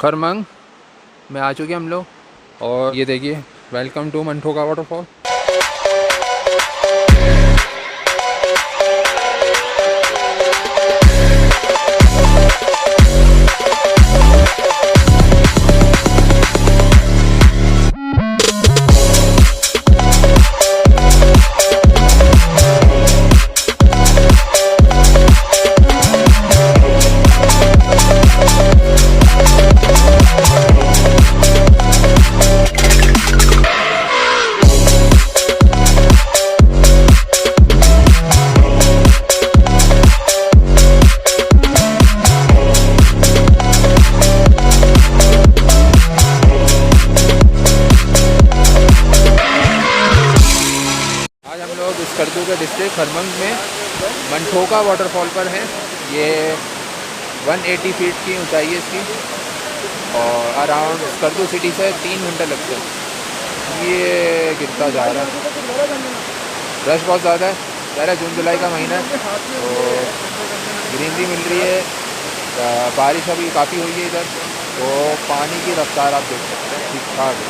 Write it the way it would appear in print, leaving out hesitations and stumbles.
खरमंग में आ चुके हम लोग और ये देखिए वेलकम टू मंठोका वाटरफॉल। स्कर्दू के डिस्ट्रिक्ट खरमंग में मंठोका वाटरफॉल पर है। ये 180 फीट की ऊंचाई है इसकी और अराउंड स्कर्दू सिटी से 3 घंटे लगते हैं। ये गिरता जा रहा है, रश बहुत ज़्यादा है। पहले जून जुलाई का महीना है तो ग्रीनरी मिल रही है। बारिश अभी काफ़ी हुई है इधर, तो पानी की रफ्तार आप देख सकते हैं ठीक ठाक है।